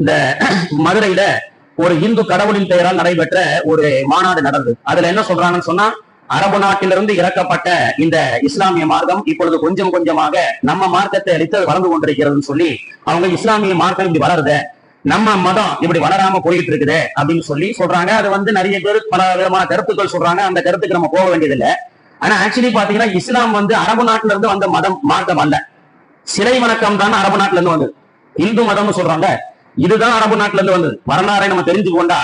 இந்த மதுரையில ஒரு இந்து கடவுளின் பெயரால் நடைபெற்ற ஒரு மாநாடு நடந்தது. அதுல என்ன சொல்றாங்கன்னு சொன்னா, அரபு நாட்டிலிருந்து இறக்கப்பட்ட இந்த இஸ்லாமிய மார்க்கம் இப்பொழுது கொஞ்சம் கொஞ்சமாக நம்ம மார்க்கத்தை அளித்து வளர்ந்து கொண்டிருக்கிறதுன்னு சொல்லி, அவங்க இஸ்லாமிய மார்க்கம் இப்படி வளருத, நம்ம மதம் இப்படி வளராம போயிட்டு இருக்குது அப்படின்னு சொல்லி சொல்றாங்க. அது நிறைய பேர் பல விதமான கருத்துக்கள் சொல்றாங்க. அந்த கருத்துக்கு நம்ம போக வேண்டியதில்லை. ஆனா ஆக்சுவலி பாத்தீங்கன்னா இஸ்லாம் அரபு நாட்டில இருந்து வந்த மதம் மார்க்கம் அல்ல. சிலை வணக்கம் தான் அரபு நாட்டில இருந்து வந்தது. இந்து மதம்னு சொல்றாங்க, இதுதான் அரபு நாட்டில இருந்து வந்தது. வரலாறை நம்ம தெரிஞ்சு கொண்டா,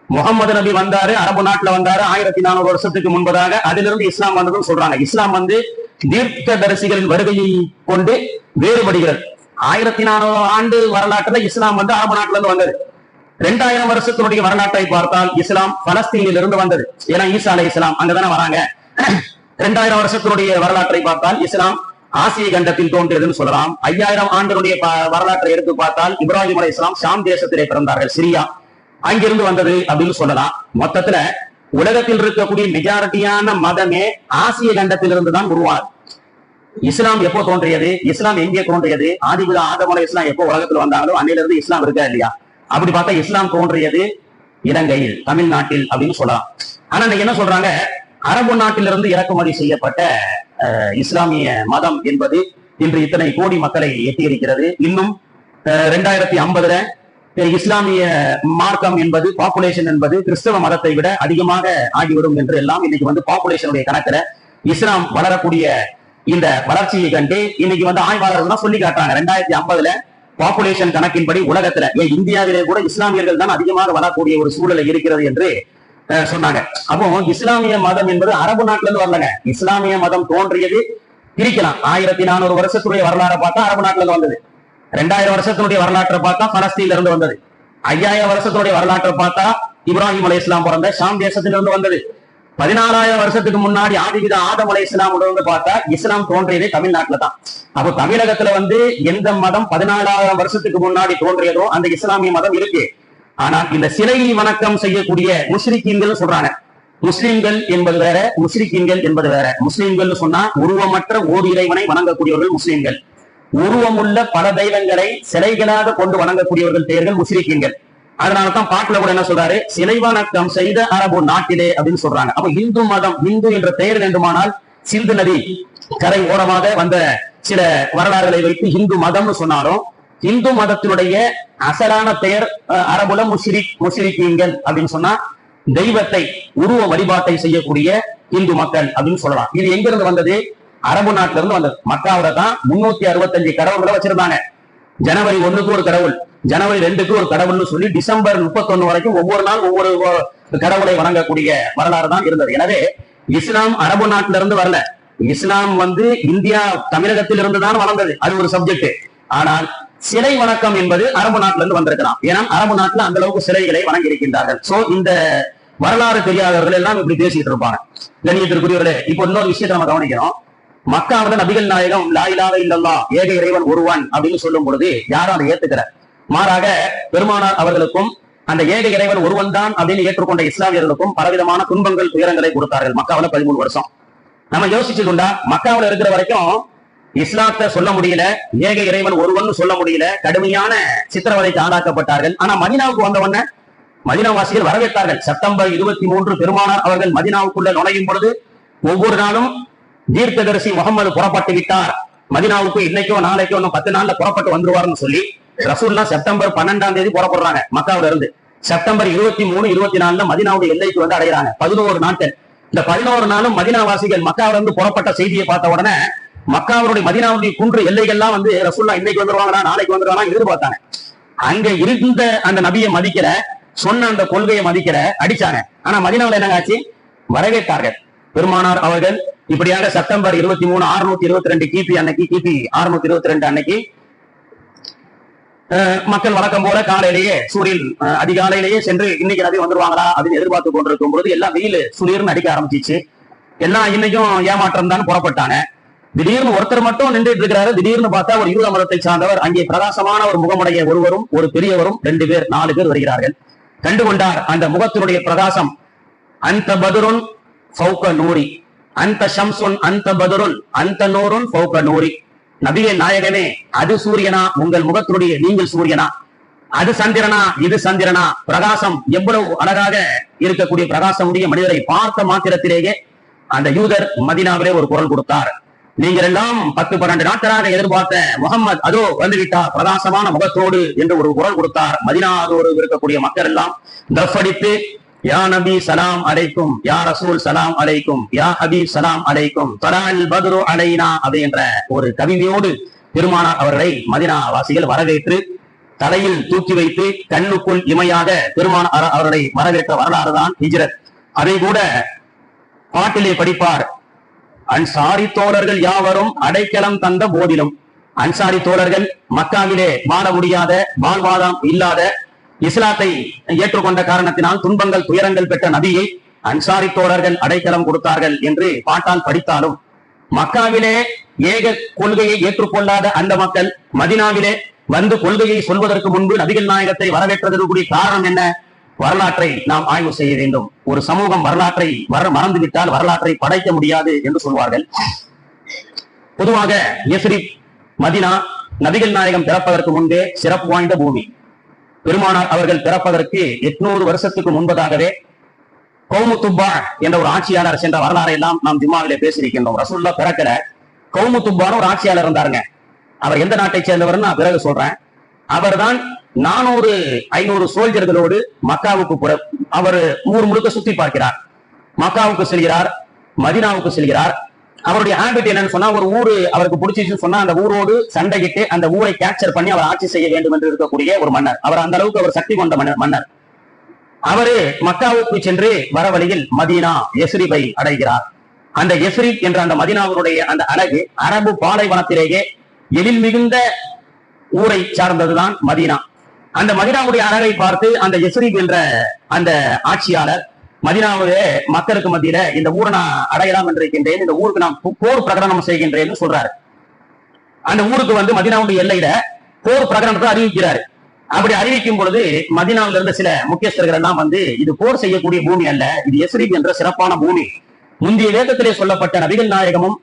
முகமது நபி வந்தாரு, அரபு நாட்டுல வந்தாரு 1400 வருஷத்துக்கு முன்பதாக. அதிலிருந்து இஸ்லாம் வந்ததுன்னு சொல்றாங்க. இஸ்லாம் தீர்க்க தரிசிகளின் வருகையை கொண்டு வேறுபடுகிறது. 1400 ஆண்டு வரலாற்றுல இஸ்லாம் அரபு நாட்டுல இருந்து வந்தது. 2000 வருஷத்தினுடைய வரலாற்றை பார்த்தால் இஸ்லாம் பலஸ்தீனில் இருந்து வந்தது. ஏன்னா ஈசா அலை இஸ்லாம் அங்கதானே வராங்க. 2000 வருஷத்தினுடைய வரலாற்றை பார்த்தால் இஸ்லாம் ஆசிய கண்டத்தில் தோன்றியதுன்னு சொல்லலாம். 5000 ஆண்டுடைய வரலாற்றை எடுத்து பார்த்தால் இப்ராஹிம் அலை இஸ்லாம் ஷாம் தேசத்திலே பிறந்தார்கள், சிரியா, அங்கிருந்து வந்தது அப்படின்னு சொல்லலாம். மொத்தத்துல உலகத்தில் இருக்கக்கூடிய மெஜாரிட்டியான மதமே ஆசிய கண்டத்திலிருந்து தான் உருவாது. இஸ்லாம் எப்போ தோன்றியது, இஸ்லாம் எங்கே தோன்றியது, ஆதிபிதா ஆதம் அலை இஸ்லாம் எப்போ உலகத்தில் வந்தாங்களோ அன்னையிலிருந்து இஸ்லாம் இருக்கா இல்லையா? அப்படி பார்த்தா இஸ்லாம் தோன்றியது இலங்கையில், தமிழ்நாட்டில் அப்படின்னு சொல்லலாம். ஆனா இன்னைக்கு என்ன சொல்றாங்க, அரபு நாட்டிலிருந்து இறக்குமதி செய்யப்பட்ட இஸ்லாமிய மதம் என்பது இன்று இத்தனை கோடி மக்களை எட்டியிருக்கிறது. இன்னும் 2050 இஸ்லாமிய மார்க்கம் என்பது, பாப்புலேஷன் என்பது கிறிஸ்தவ மதத்தை விட அதிகமாக ஆகிவிடும் என்று எல்லாம் இன்னைக்கு பாப்புலேஷனுடைய கணக்குல இஸ்லாம் வளரக்கூடிய இந்த வளர்ச்சியை கண்டு இன்னைக்கு ஆய்வாளர்கள் சொல்லி காட்டுறாங்க. 2050 பாப்புலேஷன் கணக்கின்படி உலகத்துல, இந்தியாவிலே கூட இஸ்லாமியர்கள் தான் அதிகமாக வரக்கூடிய ஒரு சூழலை இருக்கிறது என்று சொன்னாங்க. அப்போ இஸ்லாமிய மதம் என்பது அரபு நாட்டுல இருந்து வரலங்க. இஸ்லாமிய மதம் தோன்றியது பிரிக்கலாம். 1400 வருஷத்துடைய வரலாறு பார்த்தா அரபு நாட்டுல இருந்து வந்தது. 2000 வருஷத்தினுடைய வரலாற்றை பார்த்தா பலஸ்தீன்ல இருந்து வந்தது. 5000 வருஷத்தினுடைய வரலாற்றை பார்த்தா இப்ராஹிம் அலை இஸ்லாம் பிறந்த ஷாம் தேசத்திலிருந்து வந்தது. 14000 வருஷத்துக்கு முன்னாடி ஆதிபிதா ஆதம் அலை இஸ்லாம் பார்த்தா இஸ்லாம் தோன்றியதே தமிழ்நாட்டுல தான். அப்போ தமிழகத்துல எந்த மதம் 14000 வருஷத்துக்கு முன்னாடி தோன்றியதோ அந்த இஸ்லாமிய மதம் இருக்கு. ஆனால் இந்த சிலை வணக்கம் செய்யக்கூடிய முஸ்லிக்கீன்கள் சொல்றாங்க. முஸ்லிம்கள் என்பது வேற, முஸ்லிக்கீன்கள் என்பது வேற. முஸ்லிம்கள் சொன்னா உருவமற்ற ஓர் இறைவனை வணங்கக்கூடியவர்கள் முஸ்லிம்கள். உருவமுள்ள பல தெய்வங்களை சிலைகளாக கொண்டு வணங்கக்கூடியவர்கள் பெயர்கள் முஸ்லிக்கீன்கள். அதனாலதான் பாட்டுல கூட என்ன சொல்றாரு, சிலை வணக்கம் செய்த அரபு நாட்டிலே அப்படின்னு சொல்றாங்க. அப்ப இந்து மதம், இந்து என்ற பெயர் வேண்டுமானால் சிந்து நதி கரை ஓரமாக வந்த சில வரலாறுகளை வைத்து இந்து மதம்னு சொன்னாலும், இந்து மதத்தினுடைய அசலான பெயர் அரபுல முஸ்லிக்கீன்கள் அப்படின்னு சொன்னா தெய்வத்தை, உருவ வழிபாட்டை செய்யக்கூடிய இந்து மக்கள் அப்படின்னு சொல்லலாம். இது எங்க இருந்து வந்தது? அரபு நாட்டில இருந்து வந்தது. மக்காவில தான் 365 கடவுள்களை வச்சிருந்தாங்க. ஜனவரி 1க்கு ஒரு கடவுள், ஜனவரி 2க்கு ஒரு கடவுள்னு சொல்லி டிசம்பர் 31 வரைக்கும் ஒவ்வொரு நாள் ஒவ்வொரு கடவுளை வணங்கக்கூடிய வரலாறு தான் இருந்தது. எனவே இஸ்லாம் அரபு நாட்டில இருந்து வரல. இஸ்லாம் இந்தியா தமிழகத்தில் இருந்து தான் வளர்ந்தது. அது ஒரு சப்ஜெக்ட். ஆனால் சிலை வணக்கம் என்பது அரபு நாட்டில இருந்து வந்திருக்கலாம். ஏன்னா அரபு நாட்டுல அந்த அளவுக்கு சிலைகளை வணங்கி இருக்கின்றார்கள். சோ இந்த வரலாறு தெரியாதவர்கள் எல்லாம் இப்படி பேசிட்டு இருப்பாங்க. கண்ணியத்திற்குரியவர்களே, இப்போ இன்னொரு விஷயத்தை நம்ம கவனிக்கிறோம். மக்காவில நபிகள் நாயகம் லா இலாஹ இல்லல்லாஹ், ஏக இறைவன் ஒருவன் அப்படின்னு சொல்லும் பொழுது யாரும் அதை ஏத்துக்கிறார். மாறாக பெருமானார் அவர்களுக்கும் அந்த ஏக இறைவன் ஒருவன் தான் அப்படின்னு ஏற்றுக்கொண்ட இஸ்லாமியர்களுக்கும் பலவிதமான துன்பங்கள், துயரங்களை கொடுத்தார்கள் மக்காவில 13 வருஷம். நம்ம யோசிச்சு கொண்டா, மக்காவில இருக்கிற வரைக்கும் இஸ்லாத்தை சொல்ல முடியல, ஏக இறைவன் ஒருவன் சொல்ல முடியல, கடுமையான சித்திரவதைக்கு ஆளாக்கப்பட்டார்கள். ஆனா மதீனாவுக்கு வந்தவொன்ன மதீனாவாசிகள் வரவேற்றார்கள். செப்டம்பர் 23 பெருமானார் அவர்கள் மதீனாவுக்குள்ள நுழையும் பொழுது ஒவ்வொரு நாளும் தீர்க்கதரிசி முகமது புறப்பட்டு விட்டார், மதீனாவுக்கு இன்னைக்கோ நாளைக்கோ இன்னும் 10 நாள்ல புறப்பட்டு வந்துருவார்னு சொல்லி ரசூல்லா செப்டம்பர் 12ஆம் தேதி புறப்படுறாங்க மக்காவில இருந்து. செப்டம்பர் 23, 24 மதீனாவுடைய எல்லைக்கு அடைகிறாங்க. 11 நாட்கள். இந்த 11 நாளும் மதீனாவாசிகள் மக்காவில இருந்து புறப்பட்ட செய்தியை பார்த்த உடனே மக்காவுடைய மதீனாவுடைய குன்று எல்லைகள்லாம் ரசூல்லா இன்னைக்கு வந்துருவாங்களா நாளைக்கு வந்துருவாங்களா எதிர்பார்த்தாங்க. அங்க இருந்த அந்த நபியை மதிக்கிற, சொன்ன அந்த கொள்கையை மதிக்கிற அடிச்சாங்க. ஆனா மதீனாவுல என்ன ஆச்சு? வரவேற்றார்கள். பெருமானார் அவர்கள் இப்படியாக செப்டம்பர் 23, 622 கிபி அன்னைக்கு, கிபி 622 அன்னைக்கு மக்கள் வழக்கம் போல காலையிலேயே சூரியன் அதிகாலையிலேயே சென்று இன்னைக்கு நபி வந்துருவாங்களா அப்படின்னு எதிர்பார்த்து கொண்டிருக்கும் பொழுது எல்லாம் வெயில் சுளீர்னு அடிக்க ஆரம்பிச்சிச்சு. எல்லாம் இன்னைக்கும் ஏமாற்றம் தான் புறப்பட்டாங்க. திடீர்னு ஒருத்தர் மட்டும் நின்றுட்டு இருக்கிறாரு. திடீர்னு பார்த்தா ஒரு யூத மதத்தை சார்ந்தவர், அங்கே பிரகாசமான ஒரு முகமுடைய ஒருவரும் ஒரு பெரியவரும் 2 பேர் 4 பேர் வருகிறார்கள். கண்டுகொண்டார் அந்த முகத்தினுடைய பிரகாசம். அந்த பதுருன் ஃபௌக நூரி, அந்த ஷம்சுன் அந்த பதுருன் அந்த நூருன் ஃபௌக நூரி. நபியே நாயகனே, அது சூரியனா, உங்கள் முகத்தினுடைய நீங்கள் சூரியனா? அது சந்திரனா இது சந்திரனா, பிரகாசம் எவ்வளவு அழகாக இருக்கக்கூடிய பிரகாசம் உடைய மனிதரை பார்த்த மாத்திரத்திலேயே அந்த யூதர் மதீனாவிலே ஒரு குரல் கொடுத்தார். நீங்கள் எல்லாம் 10-12 நாட்களாக எதிர்பார்த்த முகம்மது அதோ வந்துவிட்டார் பிரகாசமான முகத்தோடு என்று ஒரு குரல் கொடுத்தார். மதீனாவோடு இருக்கக்கூடிய மக்கள் எல்லாம் தஃபடித்து யா நபி சலாம் அலைக்கும், யா ரசூல் சலாம் அலைக்கும், யா ஹபீப் சலாம் அலைக்கும், தலால் பத்ரு அலைனா அப்படின்ற ஒரு கவிதையோடு பெருமானார் அவர்களை மதீனா வாசிகள் வரவேற்று தலையில் தூக்கி வைத்து கண்ணுக்குள் இமையாக பெருமானார் அவர்களை வரவேற்ற வரலாறு தான் ஹிஜ்ரத். அதை கூட பாட்டிலே படிப்பார். அன்சாரி தோழர்கள் யாவரும் அடைக்கலம் தந்த போதிலும், அன்சாரி தோழர்கள் மக்காவிலே வாழ முடியாத வாழ்வாதாரம் இல்லாத இஸ்லாத்தை ஏற்றுக்கொண்ட காரணத்தினால் துன்பங்கள் துயரங்கள் பெற்ற நபியை அன்சாரி தோழர்கள் அடைக்கலம் கொடுத்தார்கள் என்று பாட்டால் படித்தாலும், மக்காவிலே ஏக கொள்கையை ஏற்றுக்கொள்ளாத அந்த மக்கள் மதீனாவிலே வந்து கொள்கையை சொல்வதற்கு முன்பு நபிகள் நாயகத்தை வரவேற்றதற்குரிய காரணம் என்ன? வரலாற்றை நாம் ஆய்வு செய்ய வேண்டும். ஒரு சமூகம் வரலாற்றை மறந்துவிட்டால் வரலாற்றை படைக்க முடியாது என்று சொல்வார்கள். பொதுவாக யஸ்ரிப் மதீனா நபிகள் நாயகம் பிறப்பதற்கு முன்பே சிறப்பு வாய்ந்த பூமி. பெருமானார் அவர்கள் பிறப்பதற்கு 800 வருஷத்துக்கு முன்பதாகவே கௌமு துப்பா என்ற ஒரு ஆட்சியாளர் சென்ற வரலாறை எல்லாம் நாம் ஜும்மாவிலே பேசியிருக்கின்றோம். ரசூலுல்லாஹ் பிறக்கல, கௌமு துப்பான ஒரு ஆட்சியாளர் இருந்தாருங்க. அவர் எந்த நாட்டை சேர்ந்தவர் நான் பிறகு சொல்றேன். அவர் தான் 400-500 சோல்ஜர்களோடு மக்காவுக்கு அவர் ஊர் முழுக்க சுத்தி பார்க்கிறார். மக்காவுக்கு செல்கிறார், மதீனாவுக்கு செல்கிறார். அவருடைய ஹேபிட் என்னன்னு சொன்னா, ஒரு ஊரு அவருக்கு பிடிச்சிச்சுன்னு சொன்னா அந்த ஊரோடு சண்டையிட்டு அந்த ஊரை கேப்சர் பண்ணி அவர் ஆட்சி செய்ய வேண்டும் என்று இருக்கக்கூடிய ஒரு மன்னர். அவர் அந்த அளவுக்கு அவர் சக்தி கொண்ட மன்னர். அவரு மக்காவுக்கு சென்று வர வழியில் மதீனா யஸ்ரிபை அடைகிறார். அந்த யஸ்ரிப் என்ற அந்த மதீனாவுடைய அந்த அழகு அரபு பாலைவனத்திலேயே எழில் மிகுந்த ஊரை சார்ந்ததுதான் மதீனா. அந்த மதீனாவுடைய அழகை பார்த்து அந்த யஸ்ரிப் என்ற அந்த ஆட்சியாளர் மதீனாவுடைய மக்களுக்கு மத்தியில இந்த ஊரை நான் அடையலாம் என்று இருக்கின்றேன், இந்த ஊருக்கு நான் போர் பிரகடனம் செய்கின்றேன்னு சொல்றாரு. அந்த ஊருக்கு வந்து மதீனாவுடைய எல்லையில போர் பிரகடனத்தை அறிவிக்கிறாரு. அப்படி அறிவிக்கும் பொழுது மதீனாவில இருந்த சில முக்கியஸ்தர்கள் எல்லாம் வந்து இது போர் செய்யக்கூடிய பூமி அல்ல, இது யஸ்ரிப் என்ற சிறப்பான பூமி. முந்தைய வேதத்திலே சொல்லப்பட்ட நபிகள் நாயகமும்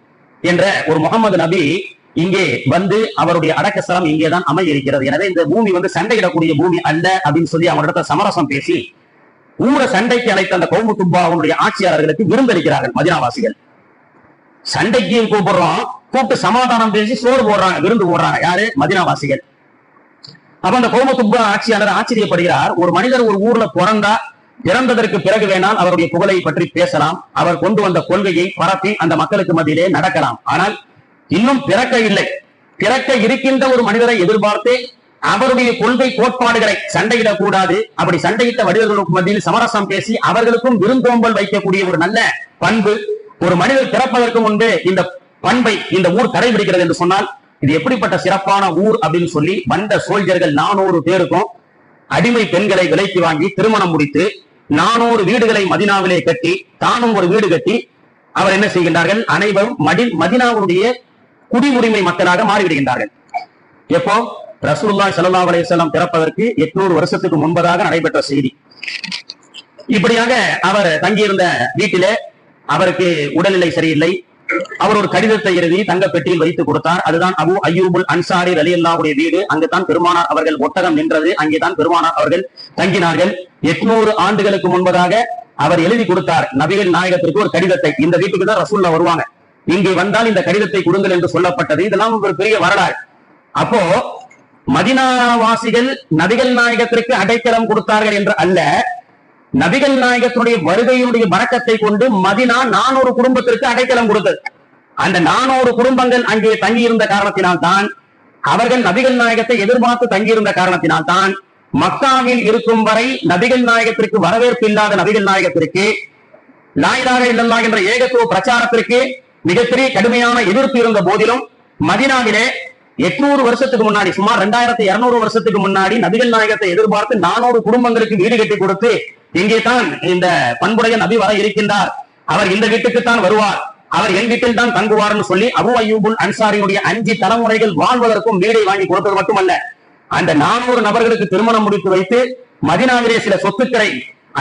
என்ற ஒரு முகமது நபி இங்கே வந்து அவருடைய அடக்கஸ்தலம் இங்கேதான் அமைய இருக்கிறது. எனவே இந்த பூமி வந்து சண்டையிடக்கூடிய பூமி அல்ல அப்படின்னு சொல்லி அவரிடத்த சமரசம் பேசி ஊரை சண்டைக்கு அழைத்த அந்த கௌமு துப்பா அவனுடைய ஆட்சியாளர்களுக்கு விருந்தளிக்கிறார்கள் மதீனாவாசிகள். சண்டைக்கு கூப்பிடுறோம், கூப்பிட்டு சமாதானம் பேசி சோறு போடுறாங்க, விருந்து போடுறாங்க. யாரு? மதீனாவாசிகள். அப்ப அந்த கௌமு துப்பா ஆட்சியாளர் ஆச்சரியப்படுகிறார். ஒரு மனிதர் ஒரு ஊர்ல பிறந்ததற்கு பிறகு வேணால் அவருடைய புகழை பற்றி பேசலாம், அவர் கொண்டு வந்த கொள்கையை பரப்பி அந்த மக்களுக்கு மத்தியிலே நடக்கலாம். ஆனால் இன்னும் பிறக்க இல்லை, பிறக்க இருக்கின்ற ஒரு மனிதரை எதிர்பார்த்து அவருடைய கொள்கை கோட்பாடுகளை சண்டையிடக்கூடாது. அப்படி சண்டையிட்ட வடிவர்களுக்கு மத்தியில் சமரசம் பேசி அவர்களுக்கும் விருந்தோம்பல் வைக்கக்கூடிய ஒரு நல்ல பண்பு ஒரு மனிதர் பிறப்பதற்கு முன்பே இந்த பண்பை இந்த ஊர் கடைபிடிக்கிறது என்று சொன்னால் இது எப்படிப்பட்ட சிறப்பான ஊர் அப்படின்னு சொல்லி வந்த சோல்ஜர்கள் 400 பேருக்கும் அடிமை பெண்களை விலைக்கு வாங்கி திருமணம் முடித்து 400 வீடுகளை மதீனாவிலே கட்டி தானும் ஒரு வீடு கட்டி அவர் என்ன செய்கின்றார்கள்? அனைவரும் மதீனாவுடைய குடியுரிமை மக்களாக மாறிவிடுகின்றார்கள். எப்போ? ரசூலுல்லாஹி ஸல்லல்லாஹு அலைஹி வஸல்லம் பிறப்பதற்கு 800 வருஷத்துக்கு முன்பதாக நடைபெற்ற செய்தி. இப்படியாக அவர் தங்கியிருந்த வீட்டிலே அவருக்கு உடல்நிலை சரியில்லை. அவர் ஒரு கடிதத்தை எழுதி தங்க பெட்டியில் வைத்து கொடுத்தார். அதுதான் அபு அய்யூபுல் அன்சாரி ரலியல்லாஹுடைய வீடு. அங்குதான் பெருமானார் அவர்கள் ஒட்டகம் நின்றது, அங்கேதான் பெருமானார் அவர்கள் தங்கினார்கள். 800 ஆண்டுகளுக்கு முன்பதாக அவர் எழுதி கொடுத்தார் நபிகள் நாயகத்திற்கு ஒரு கடிதத்தை. இந்த வீட்டுக்கு தான் ரசூலுல்லாஹ் வருவாங்க, இங்கே வந்தால் இந்த கடிதத்தை கொடுங்கள் என்று சொல்லப்பட்டது. இதெல்லாம் ஒரு பெரிய வரலாறு. அப்போ மதீனாவாசிகள் நபிகள் நாயகத்திற்கு அடைக்கலம் கொடுத்தார்கள் என்று அல்ல, நபிகள் நாயகத்தினுடைய வருகையினுடைய பரக்கத்தை கொண்டு மதீனா 400 குடும்பத்திற்கு அடைக்கலம் கொடுத்தது. அந்த 400 குடும்பங்கள் அங்கே தங்கியிருந்த காரணத்தினால் தான், அவர்கள் நபிகள் நாயகத்தை எதிர்பார்த்து தங்கியிருந்த காரணத்தினால் தான் மக்காவில் இருக்கும் வரை நபிகள் நாயகத்திற்கு வரவேற்பு இல்லாத நபிகள் நாயகத்திற்கு லா இலாஹ இல்லல்லாஹ் என்ற ஏகத்துவ பிரச்சாரத்திற்கு மிகப்பெரிய கடுமையான எதிர்ப்பு இருந்த போதிலும் மதீனாவிலே 800 வருஷத்துக்கு முன்னாடி, சுமார் 2200 வருஷத்துக்கு முன்னாடி நபிகள் நாயகத்தை எதிர்பார்த்து 400 குடும்பங்களுக்கு வீடு கட்டி கொடுத்து இங்கே தான் இந்த பண்புடைய நபி வர இருக்கின்றார், அவர் இந்த வீட்டுக்கு தான் வருவார், அவர் என் வீட்டில் தான் தங்குவார்னு சொல்லி அபு அய்யூபுல் அன்சாரியுடைய 5 தலைமுறைகள் வாழ்வதற்கும் வீடை வாங்கி கொடுத்தது மட்டுமல்ல, அந்த 400 நபர்களுக்கு திருமணம் முடித்து வைத்து மதீனாவிலே சில சொத்துக்களை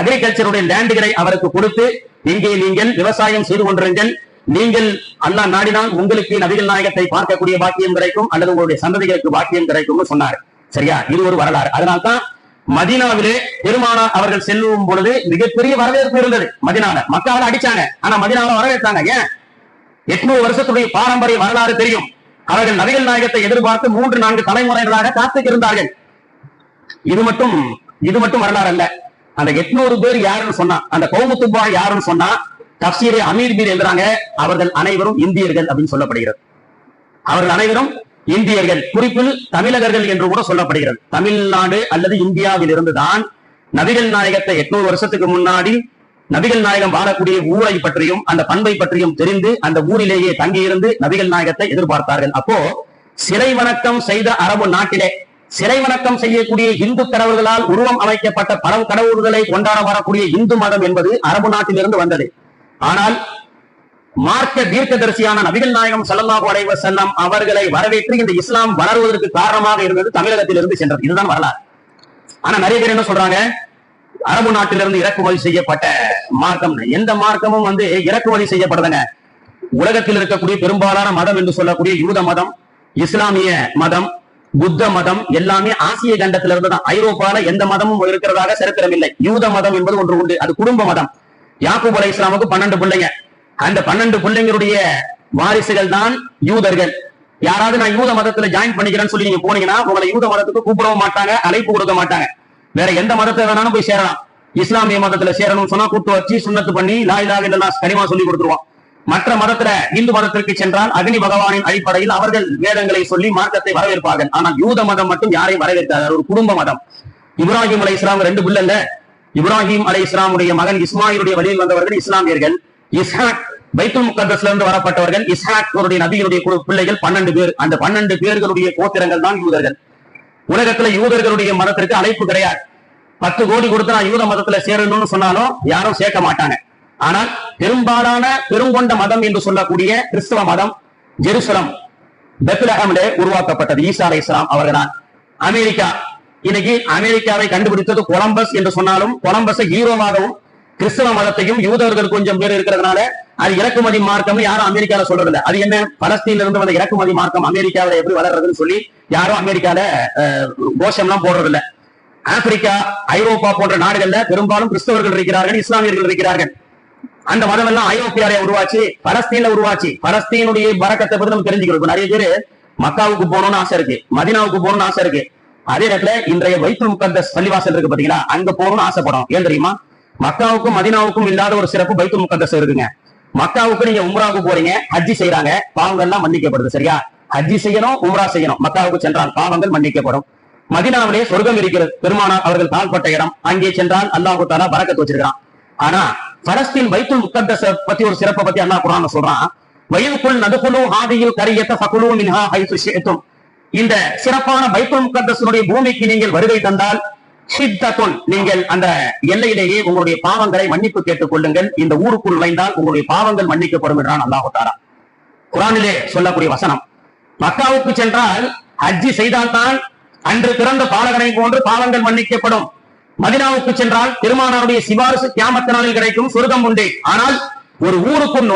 அக்ரிகல்ச்சருடைய லேண்டுகளை அவருக்கு கொடுத்து இங்கே நீங்கள் விவசாயம் செய்து கொண்டிருங்கள், நீங்கள் அல்லாஹ் நாடினால் உங்களுக்கு நபிகள் நாயகத்தை பார்க்கக்கூடிய பாக்கியம் கிடைக்கும் அல்லது உங்களுடைய சந்ததிகளுக்கு பாக்கியம் கிடைக்கும் சொன்னார். சரியா? இது ஒரு வரலாறு. அதனால்தான் மதீனாவிலே பெருமானார் அவர்கள் செல்லும் பொழுது மிகப்பெரிய வரவேற்பு இருந்தது. மதீனால மக்காவில அடிச்சாங்க, ஆனா மதீனாவில வரவேற்றாங்க. ஏன்? 800 வருஷத்துடைய பாரம்பரிய வரலாறு தெரியும். அவர்கள் நபிகள் நாயகத்தை எதிர்பார்த்து 3-4 தலைமுறைகளாக காத்துக்கிருந்தார்கள். இது மட்டும் வரலாறு அல்ல. அந்த 800 பேர் யாருன்னு சொன்னா, அந்த கௌமுத்துபா யாருன்னு சொன்னா, தப்சீரே அமீர் பீர் எழுதுறாங்க, அவர்கள் அனைவரும் இந்தியர்கள் அப்படின்னு சொல்லப்படுகிறது. அவர்கள் அனைவரும் இந்தியர்கள், குறிப்பில் தமிழகர்கள் என்று கூட சொல்லப்படுகிறது. தமிழ்நாடு அல்லது இந்தியாவில் இருந்துதான் நபிகள் நாயகத்தை 800 வருஷத்துக்கு முன்னாடி நபிகள் நாயகம் வாழக்கூடிய ஊரை பற்றியும் அந்த பண்பை பற்றியும் தெரிந்து அந்த ஊரிலேயே தங்கியிருந்து நபிகள் நாயகத்தை எதிர்பார்த்தார்கள். அப்போ சிலை வணக்கம் செய்த அரபு நாட்டிலே சிலை வணக்கம் செய்யக்கூடிய இந்து கடவுள்களால் உருவம் அமைக்கப்பட்ட பல கடவுள்களை கொண்டாட வரக்கூடிய இந்து மதம் என்பது அரபு நாட்டிலிருந்து வந்தது. ஆனால் மார்க்க தீர்க்கதரிசியான நபிகள் நாயகம் ஸல்லல்லாஹு அலைஹி வஸல்லம் அவர்களை வரவேற்று இந்த இஸ்லாம் வளர்வதற்கு காரணமாக இருந்தது தமிழகத்திலிருந்து சென்றது. இதுதான் வரலாறு. ஆனா நிறைய பேர் என்ன சொல்றாங்க, அரபு நாட்டிலிருந்து இறக்குமதி செய்யப்பட்ட மார்க்கம். எந்த மார்க்கமும் இறக்குமதி செய்யப்படுதுங்க. உலகத்தில் இருக்கக்கூடிய பெரும்பாலான மதம் என்று சொல்லக்கூடிய யூத மதம், இஸ்லாமிய மதம், புத்த மதம் எல்லாமே ஆசிய கண்டத்திலிருந்து தான். ஐரோப்பால எந்த மதமும் இருக்கிறதாக சரித்திரம் இல்லை. யூத மதம் என்பது ஒன்று உண்டு, அது குடும்ப மதம். யாக்கூப் அலைஹிஸ்ஸலாமுக்கு 12 பிள்ளைங்க. அந்த 12 பிள்ளைங்களுடைய வாரிசுகள் தான் யூதர்கள். யாராவது நான் யூத மதத்துல ஜாயின் பண்ணிக்கிறேன்னு சொல்லி நீங்க போனீங்கன்னா உங்களை யூத மதத்துக்கு கூப்பிடவும் மாட்டாங்க, அழைப்பு கொடுக்க மாட்டாங்க. வேற எந்த மதத்தை வேணாலும் போய் சேரலாம். இஸ்லாமிய மதத்துல சேரணும்னு சொன்னா கூட்டு வச்சு சுன்னத்து பண்ணி லா இலாஹ இல்லல்லாஹ் கலிமா சொல்லி கொடுத்துருவோம். மற்ற மதத்துல இந்து மதத்திற்கு சென்றால் அக்னி பகவானின் அடிப்படையில் அவர்கள் வேதங்களை சொல்லி மார்க்கத்தை வரவேற்பார்கள். ஆனால் யூத மதம் மட்டும் யாரையும் வரவேற்காது. ஒரு குடும்ப மதம். இப்ராஹிம் அலைஹிஸ்ஸலாம் 2 பிள்ளை. இப்ராஹிம் அலைஹிஸ்ஸலாமுடைய மகன் இஸ்மாயிலுடைய வழியில் வந்தவர்கள் இஸ்லாமியர்கள். இஸ்ஹாக் பைத்துல் முகத்தஸ்ல இருந்து வரப்பட்டவர்கள். இஸ்ஹாக் நபிகளுடைய பிள்ளைகள் 12 பேர். அந்த 12 பேர்களுடைய கோத்திரங்கள் தான் யூதர்கள். உலகத்துல யூதர்களுடைய மதத்திற்கு அழைப்பு கிடையாது. 10 கோடி கொடுத்து நான் யூத மதத்துல சேரணும்னு சொன்னாலும் யாரும் சேர்க்க மாட்டாங்க. ஆனால் பெரும்பாலான பெருங்கொண்ட மதம் என்று சொல்லக்கூடிய கிறிஸ்தவ மதம் ஜெருசலம் பெத்லஹேமிலே உருவாக்கப்பட்டது. ஈசா அலைஹிஸ்ஸலாம் அவர்களால். அமெரிக்கா, இன்னைக்கு அமெரிக்காவை கண்டுபிடித்தது கொலம்பஸ் என்று சொன்னாலும் கொலம்பஸை ஹீரோவாகவும் கிறிஸ்தவ மதத்தையும் யூதர்கள் கொஞ்சம் பேர் இருக்கிறதுனால அது இறக்குமதி மார்க்கம் யாரும் அமெரிக்கால சொல்றது இல்லை. அது என்ன, பலஸ்தீன்ல இருந்து வந்த இறக்குமதி மார்க்கம் அமெரிக்காவில எப்படி வளர்றதுன்னு சொல்லி யாரும் அமெரிக்கால கோஷம் எல்லாம் போடுறது இல்லை. ஆப்பிரிக்கா, ஐரோப்பா போன்ற நாடுகள்ல பெரும்பாலும் கிறிஸ்தவர்கள் இருக்கிறார்கள், இஸ்லாமியர்கள் இருக்கிறார்கள். அந்த மதம் எல்லாம் ஐரோப்பியாலே உருவாச்சு, பலஸ்தீன்ல உருவாச்சு. பலஸ்தீனுடைய பரக்கத்தை பத்தி நம்ம தெரிஞ்சுக்கிறோம். நிறைய பேரு மக்காவுக்கு போகணும்னு ஆசை இருக்கு, மதீனாவுக்கு போகணும்னு ஆசை இருக்கு. அதே நேரத்துல இன்றைய பைத்துல் முகத்தஸ் பள்ளிவாசல் இருக்கு பாத்தீங்களா, அங்க போகணும்னு ஆசைப்படும். ஏன் தெரியுமா? மக்காவுக்கும் மதீனாவுக்கும் இல்லாத ஒரு சிறப்பு பைத்துல் முகத்தஸ் இருக்குங்க. மக்காவுக்கு நீங்க உம்ராவுக்கு போறீங்க, ஹஜ்ஜி செய்யறாங்க, பாவங்கள் எல்லாம் மன்னிக்கப்படுது. சரியா? ஹஜ்ஜி செய்யணும், உம்ரா செய்யணும். மக்காவுக்கு சென்றால் பாவங்கள் மன்னிக்கப்படும். மதீனாவிலே சொர்க்கம் இருக்கிறது. பெருமானார் அவர்கள் கால்பட்ட இடம். அங்கே சென்றால் அல்லாஹ் தஆலா பரக்கத் வச்சிருக்கான். ஆனா பலஸ்தீன் பைத்துல் முகத்தஸ் பத்தி ஒரு சிறப்பை பத்தி அல்லாஹ் குர்ஆன்ல சொல்றான். வயதுக்குள் நதுகுலு ஹாதியில் கரியத ஃபகுலு மின்ஹா ஹைது ஷிஅதும். இந்த சிறப்பான பைத்துல் முகத்தஸுடைய பூமிக்கு நீங்கள் வருகை தந்தால் ஷித்தத்துன், நீங்கள் அந்த எல்லையிலேயே உங்களுடைய பாவங்களை மன்னிப்பு கேட்டுக் கொள்ளுங்கள். இந்த ஊருக்குள் நுழைந்தால் உங்களுடைய பாவங்கள் மன்னிக்கப்படும் என்றான் அல்லாஹ் தஆலா. குர்ஆனிலே சொல்லக்கூடிய வசனம். மக்காவுக்கு சென்றால் ஹஜ்ஜி செய்தால்தான் அன்று பிறந்த பாலகனை போன்று பாவங்கள் மன்னிக்கப்படும். மதீனாவுக்கு சென்றால் பெருமானாருடைய சிபாரிசு கியாமத் நாளில் கிடைக்கும், சொர்க்கம் உண்டு. ஆனால் ஒரு ஊருக்குள்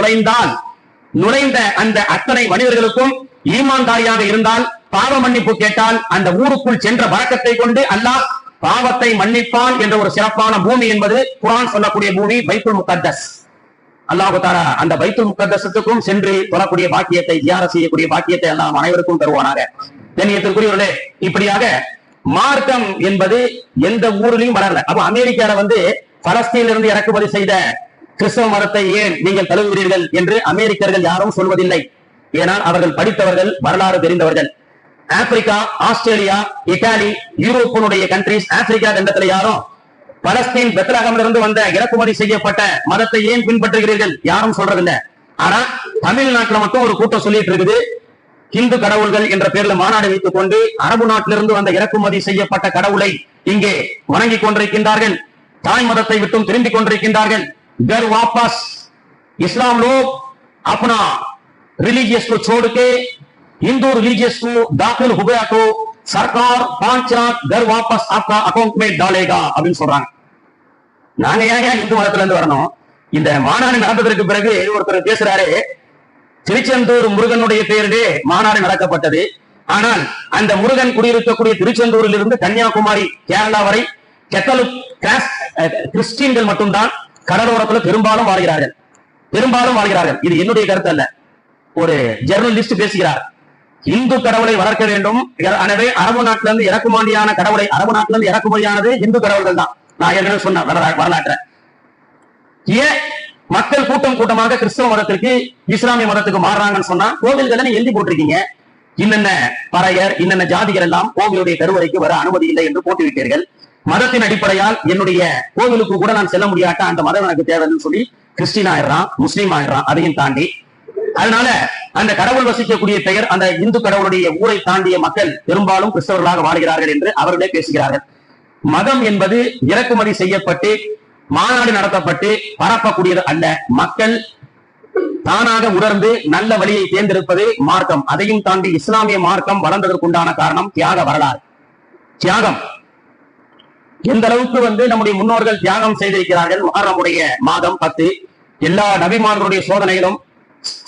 நுழைந்த அந்த அத்தனை மனிதர்களுக்கும் ஈமான்தாரியாக இருந்தால் பாவ மன்னிப்பு கேட்டால் அந்த ஊருக்குள் சென்ற பரக்கத்தை கொண்டு அல்லாஹ் பாவத்தை மன்னிப்பான் என்ற ஒரு சிறப்பான பூமி என்பது குர்ஆன் சொல்லக்கூடிய பூமி பைத்துல் முகத்தஸ். அல்லாஹ் தஆலா அந்த பைத்துல் முகத்தஸுக்கும் சென்று தொழக்கூடிய பாக்கியத்தை, ஜியாரத் செய்யக்கூடிய பாக்கியத்தை அல்லாஹ் அனைவருக்கும் தருவானாக. கண்ணியத்திற்குரியவர்களே, இப்படியாக மார்க்கம் என்பது எந்த ஊரிலையும் வளரல. அப்ப அமெரிக்கால பலஸ்தீனில் இருந்து இறக்குமதி செய்த கிறிஸ்தவ மதத்தை ஏன் நீங்கள் தழுவுகிறீர்கள் என்று அமெரிக்கர்கள் யாரும் சொல்வதில்லை. ஏனால் அவர்கள் படித்தவர்கள், வரலாறு தெரிந்தவர்கள். ஆப்பிரிக்கா, ஆஸ்திரேலியா, இத்தாலி, யூரோப்பினுடைய கண்ட்ரிஸ், ஆப்பிரிக்கா கண்டத்துல யாரும் பலஸ்தீன் பெத்லஹேமில் இருந்து வந்த இறக்குமதி செய்யப்பட்ட மதத்தை ஏன் பின்பற்றுகிறீர்கள் யாரும் சொல்றதில்லை. ஆனா தமிழ்நாட்டுல மட்டும் ஒரு கூட்டம் சொல்லிட்டு இருக்குது. இந்து கடவுள்கள் என்ற பேர்ல மாநாடு வைத்துக் கொண்டு அரபு நாட்டிலிருந்து வந்த இறக்குமதி செய்யப்பட்ட கடவுளை இங்கே வணங்கிக் கொண்டிருக்கின்றார்கள். தாய் மதத்தை விட்டும் திரும்பிக் கொண்டிருக்கின்றார்கள். घर वापस इस्लाम लोग अपना रिलीजियस को छोड़ के हिंदू रिलीजियस को दाखिल हो गया तो सरकार 5 लाख घर वापस आपका अकाउंट में डालेगा அப்படின்னு சொல்றாங்க. நாங்க ஏன் இந்து மதத்துல இருந்து வரணும்? இந்த மாநாடு நடந்ததற்கு பிறகு ஒருத்தர் பேசுறாரு, திருச்செந்தூர் முருகனுடைய பெயரிலே மாநாடு நடக்கப்பட்டது. ஆனால் அந்த முருகன் குடியிருக்கக்கூடிய திருச்செந்தூரில் இருந்து கன்னியாகுமரி கேரளா வரை கிறிஸ்டியன்கள் மட்டும்தான் கடலோரத்தில் பெரும்பாலும் வாழ்கிறார்கள். இது என்னுடைய கருத்து அல்ல, ஒரு ஜெர்னலிஸ்ட் பேசுகிறார். இந்து கடவுளை வளர்க்க வேண்டும், எனவே அரபு நாட்டிலிருந்து இறக்குமதியான கடவுளை, அரபு நாட்டிலிருந்து இறக்குமதியானது இந்து கடவுள்கள் தான். நான் ஏற்கனவே சொன்ன வரலாற்றை ஏன் மக்கள் கூட்டம் கூட்டமாக கிறிஸ்தவ மதத்திற்கு இஸ்லாமிய மதத்துக்கு மாறுறாங்கன்னு சொன்னா, கோவில்களை எழுதி போட்டிருக்கீங்க, இன்னென்ன பறையர் இன்னென்ன ஜாதிகள் எல்லாம் கோவிலுடைய கருவறைக்கு வர அனுமதி இல்லை என்று போட்டுவிட்டீர்கள். மதத்தின் அடிப்படையால் என்னுடைய கோவிலுக்கு கூட நான் செல்ல முடியாட்டா, அந்த மதம் எனக்கு தேவைன்னு சொல்லி கிறிஸ்டின் ஆயிடுறான், முஸ்லீம் ஆயிடுறான். அதையும் தாண்டி அதனால அந்த கடவுள் வசிக்கக்கூடிய பெயர் அந்த இந்து கடவுளுடைய ஊரை தாண்டிய மக்கள் பெரும்பாலும் கிறிஸ்தவர்களாக வாழ்கிறார்கள் என்று அவர்களே பேசுகிறார்கள். மதம் என்பது இறக்குமதி செய்யப்பட்டு மாநாடு நடத்தப்பட்டு பரப்பக்கூடியது அல்ல. மக்கள் தானாக உணர்ந்து நல்ல வழியை தேர்ந்தெடுப்பது மார்க்கம். அதையும் தாண்டி இஸ்லாமிய மார்க்கம் வளர்ந்ததற்குண்டான காரணம் தியாக வரலாறு. தியாகம் எந்த அளவுக்கு நம்முடைய முன்னோர்கள் தியாகம் செய்திருக்கிறார்கள். முஹர்ரமுடைய மாதம் 10 எல்லா நபிமார்களுடைய சோதனையிலும்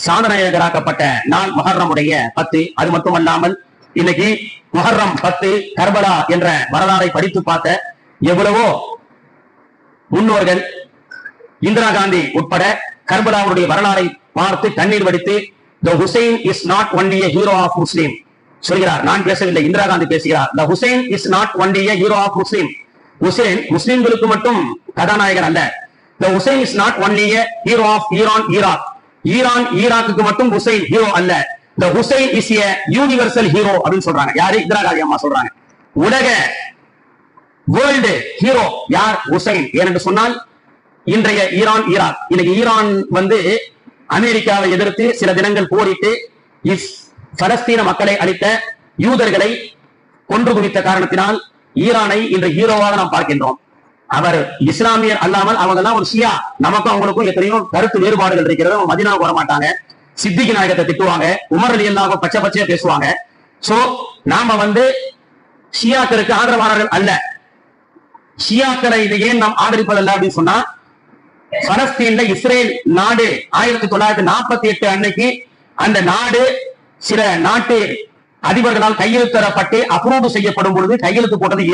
சாதனையராக்கப்பட்ட நாள் முஹர்ரமுடைய 10. அது மட்டுமல்லாமல் இன்னைக்கு முஹர்ரம் 10 கர்பலா என்ற வரலாறை படித்து பார்த்த எவ்வளவோ முன்னோர்கள், இந்திரா காந்தி உட்பட கர்பலாவுடைய வரலாறை பார்த்து கண்ணீர் வடித்து the Hussein is not only a hero of Muslim சொல்கிறார். நான் பேசவில்லை, இந்திரா காந்தி பேசுகிறார். the Hussein is not only a hero of Muslim. Hussain முஸ்லிம்களுக்கு மட்டும் கதாநாயகன் அல்ல. the Hussein is not only a hero of Iran ஈராக்குக்கு மட்டும் ஹுசைன் ஹீரோ அல்ல. the Hussein is a universal hero அப்படின்னு சொல்றாங்க. யாரு? இந்திரா காந்தி அம்மா சொல்றாங்க. உலக வேர்ல்டு ஹீரோ யார்? ஹுசைன். ஏனென்று சொன்னால் இன்றைய ஈராக், இன்னைக்கு ஈரான் அமெரிக்காவை எதிர்த்து சில தினங்கள் போரிட்டு பலஸ்தீன மக்களை அளித்த யூதர்களை கொன்று குவித்த காரணத்தினால் ஈரானை இன்று ஹீரோவாக நாம் பார்க்கின்றோம். அவர் இஸ்லாமியர் அல்லாமல் அவங்க எல்லாம் ஒரு ஷியா. நமக்கும் அவங்களுக்கும் எத்தனையோ கருத்து வேறுபாடுகள் இருக்கிறது. அவங்க மதீனாவுக்கு வர மாட்டாங்க, சித்திகி நாயகத்தை திட்டுவாங்க, உமர் அலி அல்லாஹ் பச்சை பச்சையா பேசுவாங்க. சோ நாம ஷியாக்களுக்கு ஆதரவாளர்கள் அல்ல. ஷியாக்களை ஏன் நாம் ஆதரிப்பதல்ல அப்படின்னு சொன்னா, பலஸ்தீன்ல இஸ்ரேல் நாடு 1948 அன்னைக்கு அந்த நாடு சில நாட்டு அதிபர்களால் கையெழுத்திடப்பட்டு அப்ரூவ் செய்யப்படும் பொழுது கையெழுத்து போட்டது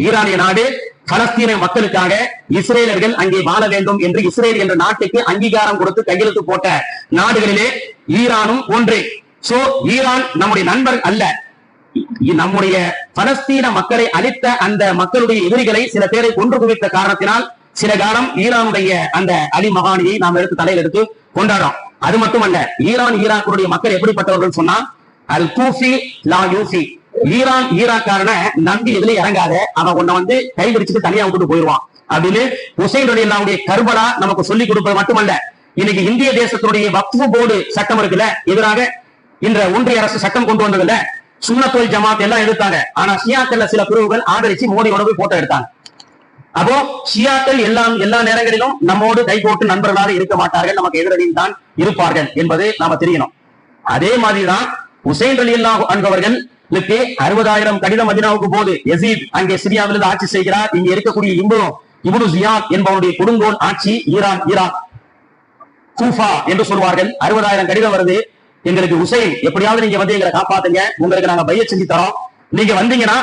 ஈரானிய நாடு. பலஸ்தீன மக்களுக்காக இஸ்ரேலர்கள் அங்கே வாழ வேண்டும் என்று இஸ்ரேல் என்ற நாட்டுக்கு அங்கீகாரம் கொடுத்து கையெழுத்து போட்ட நாடுகளிலே ஈரானும் ஒன்று. சோ ஈரான் நம்முடைய நண்பர் அல்ல. நம்முடைய பலஸ்தீன மக்களை அளித்த அந்த மக்களுடைய எதிரிகளை சில பேரை கொன்று குவித்த காரணத்தினால் சில காலம் ஈரானுடைய அந்த அலி மகானியை நாம் எடுத்து தலையில் எடுத்து கொண்டாடுறோம். அது மட்டுமல்ல, ஈராக்குடைய மக்கள் எப்படிப்பட்டவர்கள் சொன்னா, அல் கூஃபி லா யூஃபி. ஈராக்காரனை நம்பி எதுல இறங்காத, அவன் உன்னை கை விரிச்சுட்டு தனியா விட்டுட்டு போயிடுவான் அப்படின்னு ஹுசைன் ரலியல்லாஹுடைய கர்பலா நமக்கு சொல்லிக் கொடுப்பது மட்டுமல்ல, இன்னைக்கு இந்திய தேசத்துடைய வக்ஃப் போர்டு சட்டம் இருக்குல்ல, எதிராக இன்ற ஒன்றிய அரசு சட்டம் கொண்டு வந்ததுல சுன்னத்துல் ஜமாத் எல்லாம் எடுத்தாங்க. ஆனா ஷியாக்கள் சில பிரிவுகள் ஆதரிச்சு மோடியோட போய் போட்டோ எடுத்தாங்க. அப்போ ஷியாக்கள் எல்லா நேரங்களிலும் நம்மோடு கை போட்டு நண்பர்களாக இருக்க மாட்டார்கள், நமக்கு எதிரணியில் தான் இருப்பார்கள் என்பது நாம தெரியணும். அதே மாதிரிதான் ஹுசைன் ரலியல்லாஹு அன்ஹு அவர்களுக்கு 60,000 கடிதம் மதீனாவுக்கு போது யசீத் அங்கே சிரியாவிலிருந்து ஆட்சி செய்கிறார். இங்க இருக்கக்கூடிய இப்னு ஜியாத் என்பவருடைய கொடுங்கோல் ஆட்சி ஈராக் கூஃபா என்று சொல்வார்கள். 60,000 கடிதம் வருது, எங்களுக்கு ஹுசைன் எப்படியாவது நீங்க எங்களை காப்பாத்துங்க, உங்களுக்கு நாங்க பையச் செஞ்சு தரோம், நீங்க வந்தீங்கன்னா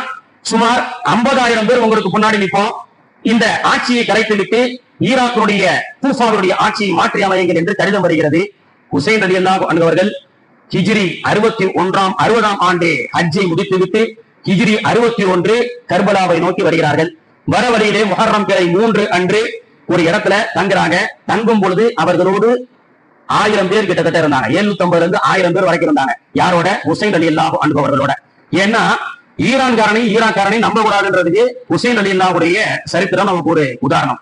சுமார் 50,000 பேர் உங்களுக்கு முன்னாடி நிற்போம், இந்த ஆட்சியை கரைத்து விட்டு ஈராக்குடைய கூஃபாவுடைய ஆட்சியை மாற்றி அமையுங்கள் என்று கடிதம் வருகிறது. ஹுசைன் ரலியல்லாஹு அன்ஹு அவர்கள் ஹிஜ்ரி 60ஆம் ஆண்டு ஹஜ்ஜை முடித்துவிட்டு ஹிஜ்ரி 61 கர்பலாவை நோக்கி வருகிறார்கள். வர வழியிலே முஹர்ரம் பிறை 3 அன்று ஒரு இடத்துல தங்குறாங்க. தங்கும் பொழுது அவர்களோடு 1000 பேர் கிட்டத்தட்ட இருந்தாங்க. 750 இருந்து 1000 பேர் வரைக்கும் இருந்தாங்க. யாரோட? ஹுசைன் ரலியல்லாஹு அன்ஹு அவர்களோட. ஏன்னா ஈராக்காரனை நம்ப கூடாதுன்றதுக்கு ஹுசைன் ரலியல்லாஹுடைய சரித்திரம் நமக்கு ஒரு உதாரணம்.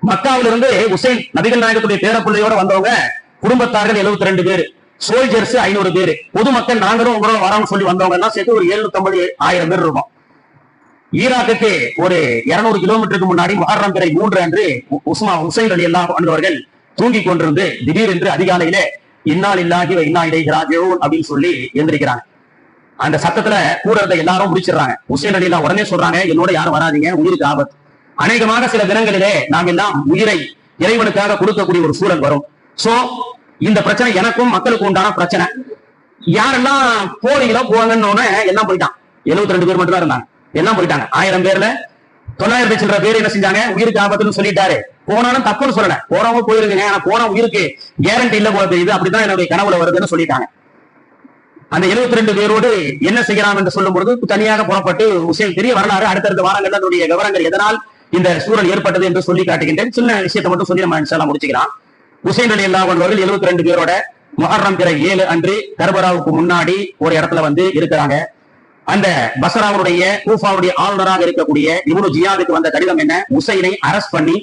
மக்காவிலிருந்து ஹுசைன் நபிகள் நாயகத்துடைய பேரப்பிள்ளையோட வந்தவங்க குடும்பத்தார்கள் 72 பேர், சோல்ஜர்ஸ் 500 பேர், பொதுமக்கள் நாங்களும் உங்களோட வரோம்னு சொல்லி வந்தவங்க எல்லாம் சேர்த்து ஒரு 750-1000 பேர் இருக்கும். ஈராக்குக்கு ஒரு 200 கிலோமீட்டருக்கு முன்னாடி முஹர்ரம் பிறை 3 அன்று ஹுசைன் ரலியல்லாஹு அன்ஹு அவர்கள் தூங்கி கொண்டிருந்து திடீரென்று அதிகாலையிலே இன்னா லில்லாஹி வ இன்னா இலைஹி ராஜிஊன் அப்படின்னு சொல்லி எந்திரிக்கிறாங்க. அந்த சத்தத்துல கூட இருந்த எல்லாரும் முடிச்சிடறாங்க. ஹுசைன் ரலியல்லாஹு உடனே சொல்றாங்க, என்னோட யாரும் வராதீங்க, உயிருக்கு ஆபத்து. அநேகமாக சில தினங்களிலே நாம் எல்லாம் உயிரை இறைவனுக்காக கொடுக்கக்கூடிய ஒரு சூழல் வரும். சோ இந்த பிரச்சனை எனக்கும் மக்களுக்கு உண்டான பிரச்சனை. யாரெல்லாம் போறீங்களோ போவாங்கன்னு எல்லாம் போயிட்டான். 72 பேர் மட்டும் தான் இருந்தாங்க, எல்லாம் போயிட்டாங்க. 1000 பேர்ல 900 சில்லற பேர் என்ன செஞ்சாங்க, உயிருக்கு ஆபத்துன்னு சொல்லிட்டாரு. போனாலும் தப்புன்னு சொல்லல, போறவங்க போயிருங்க, ஆனா போன உயிருக்கு கேரண்டி இல்ல போல தெரியுது, அப்படிதான் என்னுடைய கனவுல வருதுன்னு சொல்லிட்டாங்க. அந்த 72 பேரோடு என்ன செய்யலாம் என்று சொல்லும் பொழுது தனியாக புறப்பட்டு உசைன் பெரிய வரலாறு அடுத்தடுத்த வாரங்கள் அதனுடைய விவரங்கள் எதனால் இந்த சூழல் ஏற்பட்டது என்று சொல்லி காட்டுகின்றேன். சின்ன விஷயத்தை மட்டும் சொல்லி நம்ம இன்ஷா அல்லாஹ் முடிச்சுக்கலாம். உசைன் ரலியல்லாஹு அன்ஹு அவர்கள் 72 பேரோட முஹர்ரம் பிறை 7 அன்று கர்பலாவுக்கு முன்னாடி ஒரு இடத்துல வந்து இருக்கிறாங்க. அந்த பஸ்ராவுடைய கூஃபாவுடைய ஆளுநராக இருக்கக்கூடிய இப்னு ஜியாதுக்கு வந்த கடிதம் என்ன, உசைனை அரஸ்ட் பண்ணி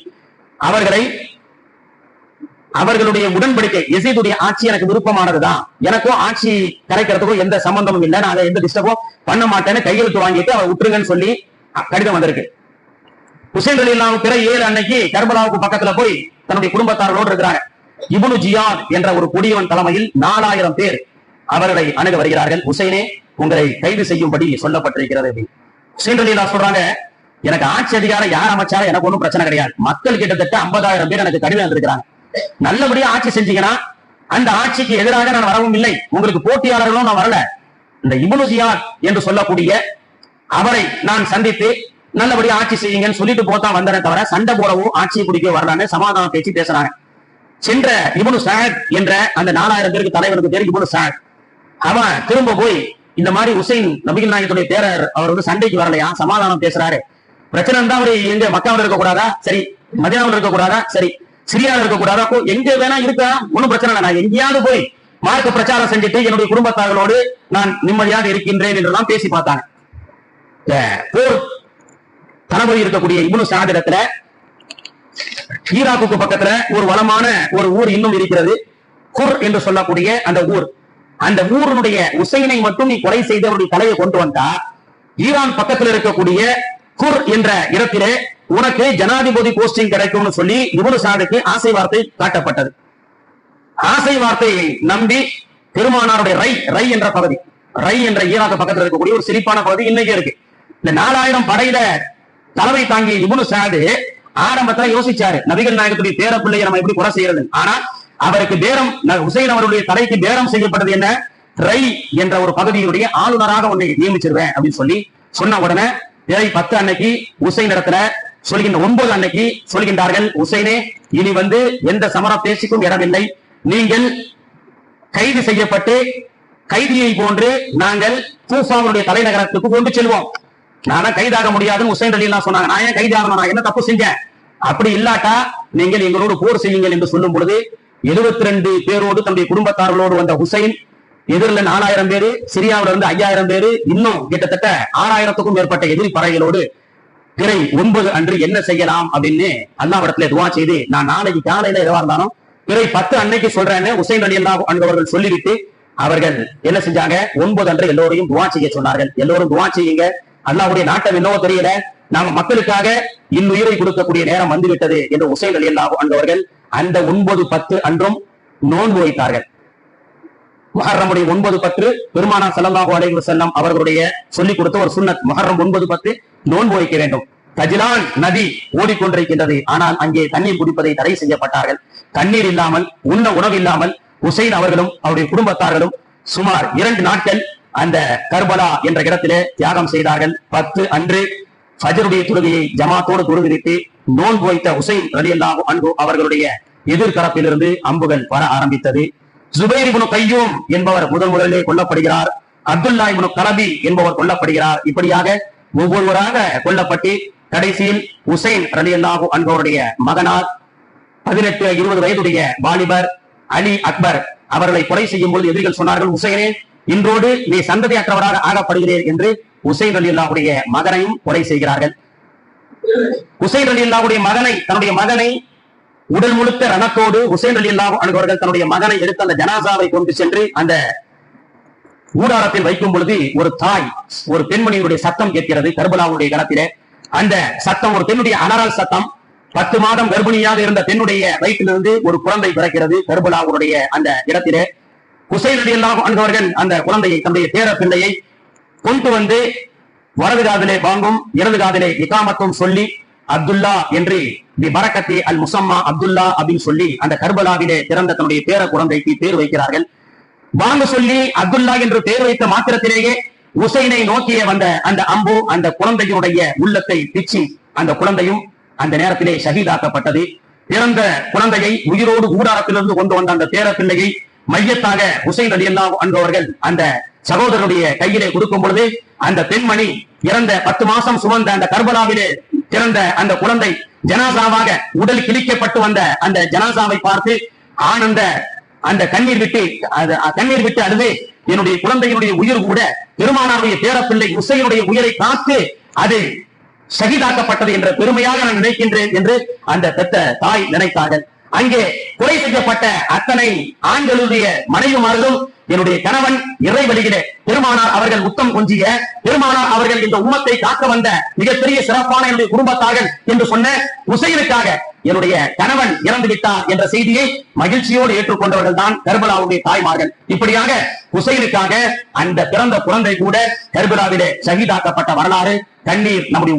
அவர்களுடைய உடன்படிக்கை, யசீதுடைய ஆட்சி எனக்கு விருப்பமானதுதான், எனக்கும் ஆட்சி கரைக்கிறதுக்கும் எந்த சம்பந்தமும் இல்லை, நான் அதை எந்த டிஸ்டர்பும் பண்ண மாட்டேன்னு கையெழுத்து வாங்கிட்டு அவர் விட்டுருங்கன்னு சொல்லி கடிதம் வந்திருக்கு. உசைன் ரலியல்லாஹு பிறை 7 அன்னைக்கு கர்பலாவுக்கு பக்கத்துல போய் தன்னுடைய குடும்பத்தாரோடு இருக்கிறாங்க. இப்னு ஜியாத் என்ற ஒரு கொடியவன் தலைமையில் 4000 பேர் அவர்களை அணுக வருகிறார்கள். உசைனே, உங்களை கைது செய்யும்படி சொல்லப்பட்டிருக்கிறது. உசைன் ரலியல்லாஹு சொல்றாங்க, எனக்கு ஆட்சி அதிகாரம் யார் அமைச்சாலும் எனக்கு ஒன்றும் பிரச்சனை கிடையாது, மக்கள் கிட்டத்தட்ட 50,000 பேர் எனக்கு கடிதம் வந்திருக்கிறாங்க, நல்லபடியா ஆட்சி செஞ்சீங்கன்னா அந்த ஆட்சிக்கு எதிராக நான் வரவும் இல்லை, உங்களுக்கு போட்டியாளர்களும் நான் வரல, இந்த இப்னு ஜியாத் என்று சொல்லக்கூடிய அவரை நான் சந்தித்து நல்லபடியா ஆட்சி செய்யுங்கன்னு சொல்லிட்டு போதான் வந்தேன் தவிர சண்டை போடவும் ஆட்சியை பிடிக்க வரலான்னு சமாதானம் பேச்சு பேசுறாங்க. சென்ற இப்னு சஅத் என்ற அந்த 4000 பேருக்கு தலைவருக்கு பேர் இப்னு சஅத். அவன் திரும்ப போய் இந்த மாதிரி உசைன் நபிகள் நாயகத்துடைய பேரர் அவர் வந்து சண்டைக்கு வரலையா, சமாதானம் பேசுறாரு, பிரச்சனை இருந்தா அவரு எங்க மக்காவில் இருக்க கூடாதா, சரி மதீனாவில் இருக்க கூடாதா, சரி சிரியாவில் இருக்க கூடாதா, எங்க வேணா இருக்கா, ஒண்ணும் பிரச்சனை இல்லை, நான் எங்கேயாவது போய் மார்க்க பிரச்சாரம் செஞ்சுட்டு என்னுடைய குடும்பத்தார்களோடு நான் நிம்மதியாக இருக்கின்றேன் என்றெல்லாம் பேசி பார்த்தாங்க. போர் தளபதி இருக்கக்கூடிய இப்னு சஅத் இடத்துல ஈராக்குக்கு பக்கத்துல ஒரு வளமான ஒரு ஊர் இன்னும் இருக்கிறது, குர் என்று சொல்லக்கூடிய அந்த ஊர். அந்த ஊருடைய உசைனை மட்டும் நீ கொலை செய்தவருடைய தலையை கொண்டு வந்தா ஈரான் பக்கத்தில் இருக்கக்கூடிய குர் என்ற இடத்திலே உனக்கு ஜனாதிபதி போஸ்டிங் கிடைக்கும்னு சொல்லி இப்னு சஅதுக்கு ஆசை வார்த்தை காட்டப்பட்டது. ஆசை வார்த்தையை நம்பி பெருமானாருடைய ரை என்ற பகுதி, ரை என்ற ஈராக்கு பக்கத்தில் இருக்கக்கூடிய ஒரு சிரிப்பான பகுதி இன்னைக்கு இருக்கு. இந்த 4000 படையில தலைமை தாங்கிய இப்னு சஅத் ஆரம்பத்துல யோசிச்சாரு, நபிகள் நாயகத்துடைய பேர பிள்ளையை நம்ம எப்படி கொலை செய்யறது. ஆனா அவருக்கு பேரம், உசைன் அவருடைய தலைக்கு பேரம் செய்யப்பட்டது என்ன, ரை என்ற ஒரு பகுதியுடைய ஆளுநராக உன்னை நியமிச்சிருவேன் அப்படின்னு சொல்லி சொன்ன உடனே பிறை 10 அன்னைக்கு உசைன் இடத்துல சொல்கின்ற 9 அன்னைக்கு சொல்கின்றார்கள், உசைனே இனி வந்து எந்த சமர பேச்சுக்கும் இடமில்லை, நீங்கள் கைது செய்யப்பட்டு கைதியை போன்று நாங்கள் கூஃபாவுடைய தலைநகரத்துக்கு கொண்டு செல்வோம். நானா கைதாக முடியாதுன்னு உசைன் ரலியல்லாஹு சொன்னாங்க. நான் ஏன் கைதாகணும், நான் என்ன தப்பு செஞ்சேன், அப்படி இல்லாட்டா நீங்கள் எங்களோடு போர் செய்யுங்கள் என்று சொல்லும் பொழுது 72 பேரோடு தன்னுடைய குடும்பத்தார்களோடு வந்த உசைன் எதிரில் 4000 பேரு, சிரியாவில இருந்து 5000 பேரு, இன்னும் கிட்டத்தட்ட 6000க்கும் மேற்பட்ட எதிரி படைகளோடு பிறை 9 அன்று என்ன செய்யலாம் அப்படின்னு அல்லாஹ்விடத்துல துஆ செய்து, நான் நாளைக்கு காலையில எதுவா இருந்தாலும் பிறை 10 அன்னைக்கு சொல்றேன்னு உசைன் ரலியல்லாஹு அன்ஹு அவர்கள் சொல்லிவிட்டு அவர்கள் என்ன செஞ்சாங்க, 9 அன்று எல்லோரையும் துஆ செய்ய சொன்னார்கள். எல்லோரும் துஆ செய்யுங்க, அல்லாஹ்வுடைய நாட்டம் என்னவோ தெரியல, நாம மக்களுக்காக இன்னுயிரை கொடுக்கக்கூடிய நேரம் வந்துவிட்டது என்று உசைன் ரலியல்லாஹு அன்ஹு அவர்கள் அந்த 9, 10 அன்றும் நோன்பு வைத்தார்கள். முஹர்ரமுடைய 9, 10 பெருமானார் ஸல்லல்லாஹு அலைஹி வஸல்லம் அவர்களுடைய சொல்லிக் கொடுத்த ஒரு சுன்னத். முஹர்ரம் 9, 10 நோன்பு வைக்க வேண்டும். தஜ்லான் நதி ஓடிக்கொண்டிருக்கின்றது, ஆனால் அங்கே தண்ணீர் குடிப்பதை தடை செய்யப்பட்டார்கள். தண்ணீர் இல்லாமல், உண்ண உணவு இல்லாமல் உசைன் அவர்களும் அவருடைய குடும்பத்தார்களும் சுமார் 2 நாட்கள் அந்த கர்பலா என்ற இடத்திலே தியாகம் செய்தார்கள். 10 அன்று ஃபஜ்ருடைய தொழுகையை ஜமாத்தோடு தொழுதுவிட்டு நோன்பு வைத்த உசைன் ரலியல்லாஹு அன்ஹு அவர்களுடைய எதிர்த்தரப்பிலிருந்து அம்புகள் வர ஆரம்பித்தது. ஜுபைர் இப்னு கய்யூம் என்பவர் முதலிலே கொல்லப்படுகிறார். அப்துல்லா இப்னு கலபி என்பவர் கொல்லப்படுகிறார். இப்படியாக ஒவ்வொருவராக கொல்லப்பட்டு கடைசியில் உசைன் ரலியல்லாஹு அன்ஹு அவருடைய மகனார் 18, 20 வயதுடைய வாலிபர் அலி அக்பர் அவர்களை கொலை செய்யும் போது எதிரிகள் சொன்னார்கள், உசைனே இன்றோடு நீ சந்ததியற்றவராக ஆகப்படுகிறீர் என்று உசைன் ரலியல்லாஹுடைய மகனையும் கொலை செய்கிறார்கள். உசைன் ரலியல்லாஹுடைய மகனை, தன்னுடைய மகனை உடல் முழுக்க ரணத்தோடு உசைன் ரலியல்லாஹு அன்ஹு அவர்கள் தன்னுடைய மகனை எடுத்து அந்த ஜனாசாவை கொண்டு சென்று அந்த ஊடாரத்தில் வைக்கும் பொழுது ஒரு தாய், ஒரு பெண்மணியுடைய சத்தம் கேட்கிறது கர்பலாவுடைய களத்திலே. அந்த சத்தம் ஒரு பெண்ணுடைய அலறல் சத்தம். 10 மாதம் கர்ப்பிணியாக இருந்த பெண்ணுடைய வயிற்றிலிருந்து ஒரு குழந்தை பிறக்கிறது கர்பலாவுடைய அந்த இடத்திலே. உசைன் ரலியல்லாஹு அன்ஹு அவர்கள் அந்த குழந்தையை, தன்னுடைய பேர பிள்ளையை கொண்டு வந்து வலது காதிலே பாங்கும் இடது காதிலே இகாமத்தும் சொல்லி அப்துல்லா என்று பி பரக்கத்தி அல் முசம்மா அப்துல்லா அப்படின்னு சொல்லி அந்த கர்பலாவிலே பிறந்த தன்னுடைய பேர குழந்தைக்கு பேர் வைக்கிறார்கள். வாங்க சொல்லி அப்துல்லா என்று பெயர் வைத்த மாத்திரத்திலேயே உசைனை நோக்கிய வந்த அந்த அம்பு அந்த குழந்தையுடைய உள்ளத்தை பிச்சு அந்த குழந்தையும் அந்த நேரத்திலே ஷஹீதாக்கப்பட்டது. பிறந்த குழந்தையை உயிரோடு கூடாரத்திலிருந்து கொண்டு வந்த அந்த பேர பிள்ளையை மையத்தாக ஹுசைன் ரலியல்லாஹு அன்ஹு அவர்கள் அந்த சகோதரருடைய கையிலே கொடுக்கும் பொழுது அந்த பெண்மணி இறந்த 10 மாசம் சுமந்த அந்த கர்பலாவிலே பிறந்த அந்த குழந்தை ஜனாசாவாக உடல் கிழிக்கப்பட்டு வந்த அந்த ஜனாசாவை பார்த்து ஆனந்த அந்த கண்ணீர் விட்டு அழுது என்னுடைய குழந்தையினுடைய உயிர் கூட பெருமானாருடைய பேரப்பிள்ளை ஹுசைனுடைய உயிரை காத்து அது ஷஹீதாக்கப்பட்டது என்ற பெருமையாக நான் நினைக்கின்றேன் என்று அந்த பெத்த தாய் நினைத்தார்கள். அங்கே கொலை செய்யப்பட்ட அத்தனை ஆண்களுடைய மனைவிமார்களும் என்னுடைய கணவன் இறை வழியிலே பெருமானார் அவர்கள் உத்தம் கொஞ்சிய பெருமானார் அவர்கள் இந்த உம்மத்தை காக்க வந்த மிகப்பெரிய சிறப்பான என்னுடைய குடும்பத்தார்கள் என்று சொன்ன ஹுசைனுக்காக என்னுடைய கணவன் இறந்து விட்டார் என்ற செய்தியை மகிழ்ச்சியோடு ஏற்றுக்கொண்டவர்கள் தான் கர்பலாவுடைய தாய்மார்கள். இப்படியாக ஹுசைனுக்காக அந்த பிறந்த குழந்தை கூட கர்பலாவிலே ஷஹீதாக்கப்பட்ட வரலாறு கண்ணீர் நம்முடைய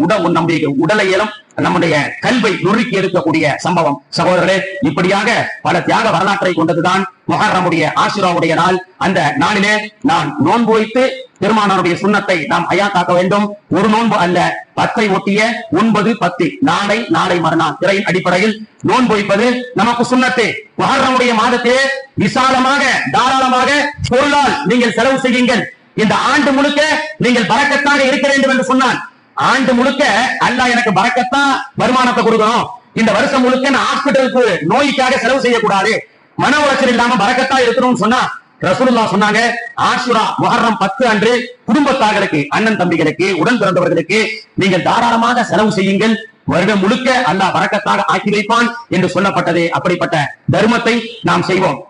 உடலையிலும் நம்முடைய கல்வை நொறுக்கி எடுக்கக்கூடிய சம்பவம். சகோதரர்களே, இப்படியாக பல தியாக வரலாற்றை கொண்டதுதான் முஹர்ரமுடைய ஆஷுராவுடைய நாள். அந்த நாளிலே நான் நோன்பு வைத்து பெருமானாருடைய சுன்னத்தை நாம் ஹயாத்தாக்க வேண்டும். ஒரு நோன்பு அல்ல, 10 ஒட்டிய 9, 10 நாளை மறுநாள் திரையின் அடிப்படையில் நோன்பு வைப்பது நமக்கு சுன்னத்து. முஹர்ரமுடைய மாதத்திலே விசாலமாக தாராளமாக பொருளால் நீங்கள் செலவு செய்யுங்கள். இந்த ஆண்டு முழுக்க நீங்கள் பரக்கத்தாக இருக்க வேண்டும் என்று சொன்னான். ஆண்டு முழுக்க அல்லாஹ் எனக்கு பரக்கத்தான் வருமானத்தை கொடுக்கணும், இந்த வருஷம் முழுக்க நான் ஹாஸ்பிட்டலுக்கு நோய்க்காக செலவு செய்யக்கூடாது, மன உளைச்சல் இல்லாம பரக்கத்தா இருக்கணும்னு சொன்னா ரசூலுல்லாஹ் சொன்னாங்க, ஆஷுரா முஹர்ரம் 10 அன்று குடும்பத்தார்களுக்கு, அண்ணன் தம்பிகளுக்கு, உடன் பிறந்தவர்களுக்கு நீங்கள் தாராளமாக செலவு செய்யுங்கள், வருடம் முழுக்க அல்லாஹ் பரக்கத்தாக ஆக்கி வைப்பான் என்று சொல்லப்பட்டது. அப்படிப்பட்ட தர்மத்தை நாம் செய்வோம்.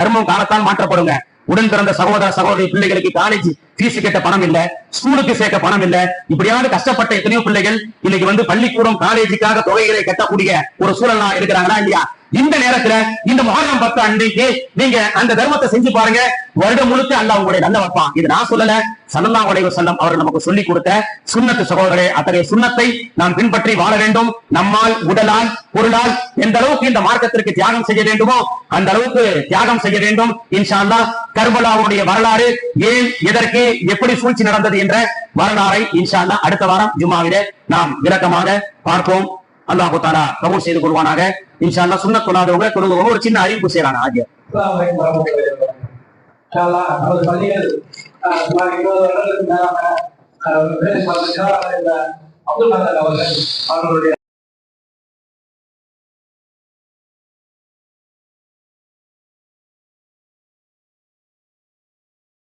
தர்மம் காலத்தால் மாற்றப்படுங்க. உடன் பிறந்த சகோதரி பிள்ளைகளுக்கு காலேஜ் ஃபீஸ் கட்ட பணம் இல்ல, ஸ்கூலுக்கு சேர்க்க பணம் இல்ல, இப்படியாவது கஷ்டப்பட்ட எத்தனையோ பிள்ளைகள் இன்னைக்கு பள்ளிக்கூடம் காலேஜுக்காக தொகைகளை கட்டக்கூடிய ஒரு சூழலா இருக்கிறாங்களா இல்லையா? இந்த நேரத்துல இந்த முஹர்ரம் 10 அன்றைக்கு நீங்க அந்த தர்மத்தை செஞ்சு பாருங்க, வருடம் முழுக்க அல்லாஹ் உங்களுடைய நல்ல வைப்பான். இது நான் சொல்லல, ஸல்லல்லாஹு அலைஹி வஸல்லம் அவர்கள் நமக்கு சொல்லிக் கொடுத்த சுன்னத்து. சகோதரரே, அத்தகைய சுன்னத்தை நாம் பின்பற்றி வாழ வேண்டும். நம்மால், உடலால், பொருளால் எந்த அளவுக்கு இந்த மார்க்கத்திற்கு தியாகம் செய்ய வேண்டுமோ அந்த அளவுக்கு தியாகம் செய்ய வேண்டும். இன்ஷா அல்லாஹ் கர்பலாவுடைய வரலாறு ஏன், எதற்கு, எப்படி சூழ்ச்சி நடந்தது என்ற வரலாறை இன்ஷா அல்லாஹ் அடுத்த வாரம் ஜும்மாவிலே நாம் விளக்கமாக பார்ப்போம். அல்லாஹ் தஆலா கபூல் செய்து கொள்வானாக. இன்ஷா அல்லாஹ் சுன்னத் தொழாதவங்க தொழுகிறவங்க ஒரு சின்ன அறிவிப்பு செய்யறாங்க. ஆகிய அவர்களுடைய